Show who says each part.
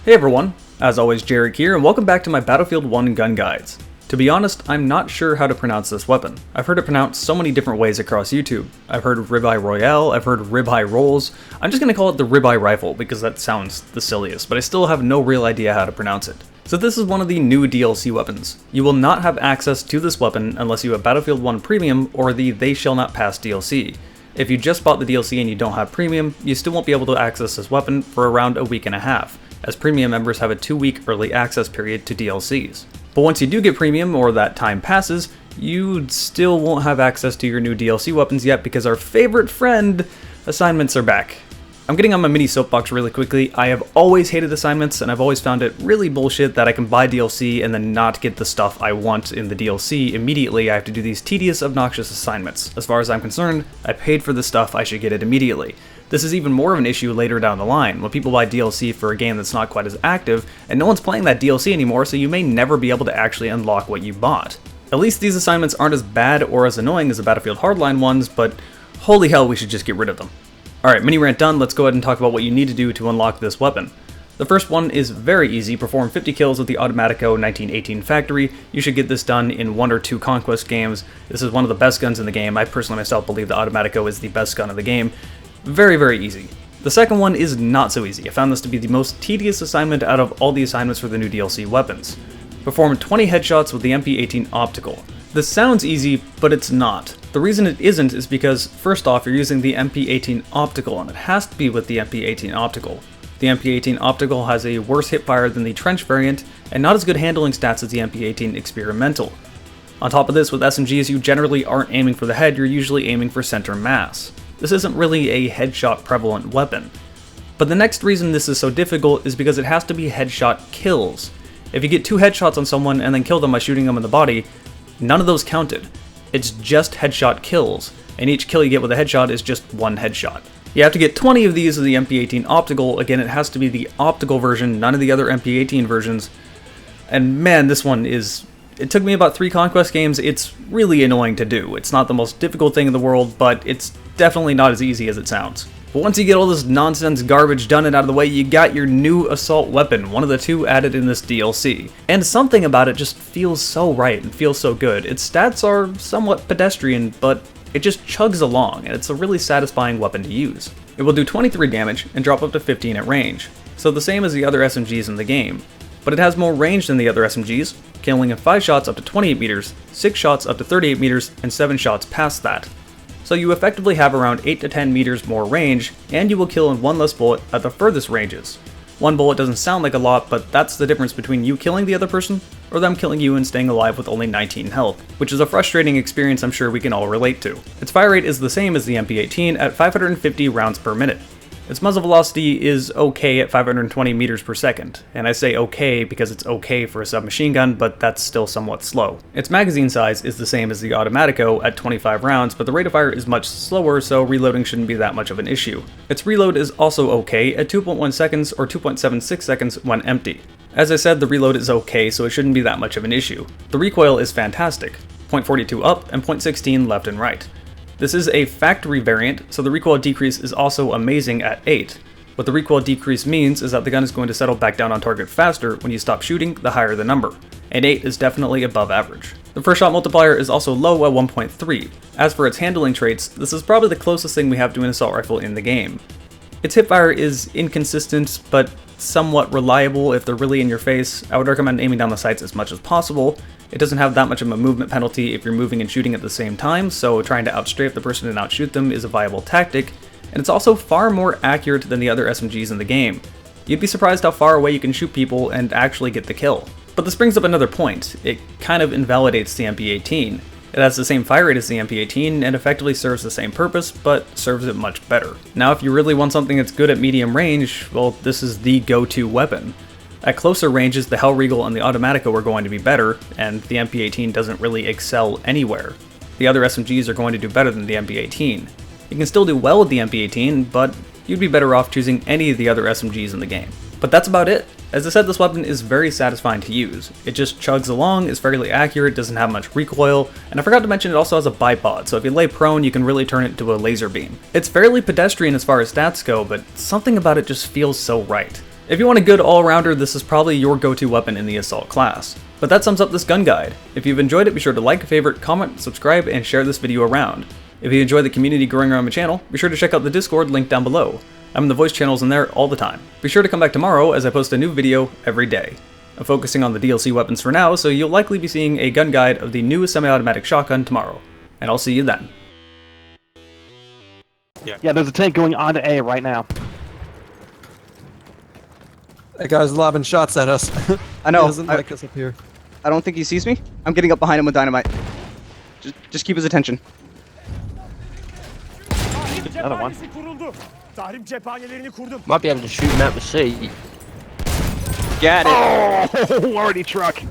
Speaker 1: Hey everyone, as always Jarek here, and welcome back to my Battlefield 1 gun guides. To be honest, I'm not sure how to pronounce this weapon. I've heard it pronounced so many different ways across YouTube. I've heard Ribeyrolles, I've heard Ribeyrolles. I'm just gonna call it the Ribeye Rifle because that sounds the silliest, but I still have no real idea how to pronounce it. So this is one of the new DLC weapons. You will not have access to this weapon unless you have Battlefield 1 Premium or the They Shall Not Pass DLC. If you just bought the DLC and you don't have Premium, you still won't be able to access this weapon for around a week and a half, as Premium members have a 2-week early access period to DLCs. But once you do get Premium, or that time passes, you still won't have access to your new DLC weapons yet because our favorite friend, assignments, are back. I'm getting on my mini soapbox really quickly. I have always hated assignments, and I've always found it really bullshit that I can buy DLC and then not get the stuff I want in the DLC immediately. I have to do these tedious, obnoxious assignments. As far as I'm concerned, I paid for the stuff, I should get it immediately. This is even more of an issue later down the line, when people buy DLC for a game that's not quite as active, and no one's playing that DLC anymore, so you may never be able to actually unlock what you bought. At least these assignments aren't as bad or as annoying as the Battlefield Hardline ones, but holy hell, we should just get rid of them. Alright, mini rant done, let's go ahead and talk about what you need to do to unlock this weapon. The first one is very easy. Perform 50 kills with the Automatico 1918 factory. You should get this done in 1 or 2 Conquest games. This is one of the best guns in the game. I personally myself believe the Automatico is the best gun in the game. Very, very easy. The second one is not so easy. I found this to be the most tedious assignment out of all the assignments for the new DLC weapons. Perform 20 headshots with the MP18 Optical. This sounds easy, but it's not. The reason it isn't is because, first off, you're using the MP18 Optical, and it has to be with the MP18 Optical. The MP18 Optical has a worse hipfire than the Trench variant, and not as good handling stats as the MP18 Experimental. On top of this, with SMGs, you generally aren't aiming for the head, you're usually aiming for center mass. This isn't really a headshot prevalent weapon. But the next reason this is so difficult is because it has to be headshot kills. If you get 2 headshots on someone and then kill them by shooting them in the body, none of those counted. It's just headshot kills, and each kill you get with a headshot is just 1 headshot. You have to get 20 of these with the MP18 Optical. Again, it has to be the optical version, none of the other MP18 versions. And man, this one is... It took me about 3 Conquest games. It's really annoying to do. It's not the most difficult thing in the world, but it's definitely not as easy as it sounds. But once you get all this nonsense garbage done and out of the way, you got your new assault weapon, one of the 2 added in this DLC. And something about it just feels so right and feels so good. Its stats are somewhat pedestrian, but it just chugs along, and it's a really satisfying weapon to use. It will do 23 damage and drop up to 15 at range, so the same as the other SMGs in the game. But it has more range than the other SMGs, killing in 5 shots up to 28 meters, 6 shots up to 38 meters, and 7 shots past that. So you effectively have around 8 to 10 meters more range, and you will kill in 1 less bullet at the furthest ranges. 1 bullet doesn't sound like a lot, but that's the difference between you killing the other person, or them killing you and staying alive with only 19 health, which is a frustrating experience I'm sure we can all relate to. Its fire rate is the same as the MP18 at 550 rounds per minute. Its muzzle velocity is okay at 520 meters per second, and I say okay because it's okay for a submachine gun, but that's still somewhat slow. Its magazine size is the same as the Automatico at 25 rounds, but the rate of fire is much slower, so reloading shouldn't be that much of an issue. Its reload is also okay at 2.1 seconds or 2.76 seconds when empty. As I said, the reload is okay, so it shouldn't be that much of an issue. The recoil is fantastic, 0.42 up and 0.16 left and right. This is a factory variant, so the recoil decrease is also amazing at 8. What the recoil decrease means is that the gun is going to settle back down on target faster when you stop shooting, the higher the number, and 8 is definitely above average. The first shot multiplier is also low at 1.3. As for its handling traits, this is probably the closest thing we have to an assault rifle in the game. Its hipfire is inconsistent, but somewhat reliable if they're really in your face. I would recommend aiming down the sights as much as possible. It doesn't have that much of a movement penalty if you're moving and shooting at the same time, so trying to outstrafe the person and outshoot them is a viable tactic, and it's also far more accurate than the other SMGs in the game. You'd be surprised how far away you can shoot people and actually get the kill. But this brings up another point. It kind of invalidates the MP18. It has the same fire rate as the MP18 and effectively serves the same purpose, but serves it much better. Now if you really want something that's good at medium range, well, this is the go-to weapon. At closer ranges, the Hellriegel and the Automatico are going to be better, and the MP18 doesn't really excel anywhere. The other SMGs are going to do better than the MP18. You can still do well with the MP18, but you'd be better off choosing any of the other SMGs in the game. But that's about it. As I said, this weapon is very satisfying to use. It just chugs along, is fairly accurate, doesn't have much recoil, and I forgot to mention it also has a bipod, so if you lay prone, you can really turn it into a laser beam. It's fairly pedestrian as far as stats go, but something about it just feels so right. If you want a good all-rounder, this is probably your go-to weapon in the Assault class. But that sums up this gun guide. If you've enjoyed it, be sure to like, favorite, comment, subscribe, and share this video around. If you enjoy the community growing around my channel, be sure to check out the Discord link down below. I'm in the voice channels in there all the time. Be sure to come back tomorrow as I post a new video every day. I'm focusing on the DLC weapons for now, so you'll likely be seeing a gun guide of the new semi-automatic shotgun tomorrow. And I'll see you then.
Speaker 2: Yeah, there's a tank going on to A right now.
Speaker 3: That guy's lobbing shots at us.
Speaker 4: I know.
Speaker 3: He doesn't like us up here.
Speaker 4: I don't think he sees me. I'm getting up behind him with dynamite. Just keep his attention.
Speaker 2: Another one.
Speaker 5: Might be able to shoot him out the sea.
Speaker 4: Get it.
Speaker 2: Oh, already truck.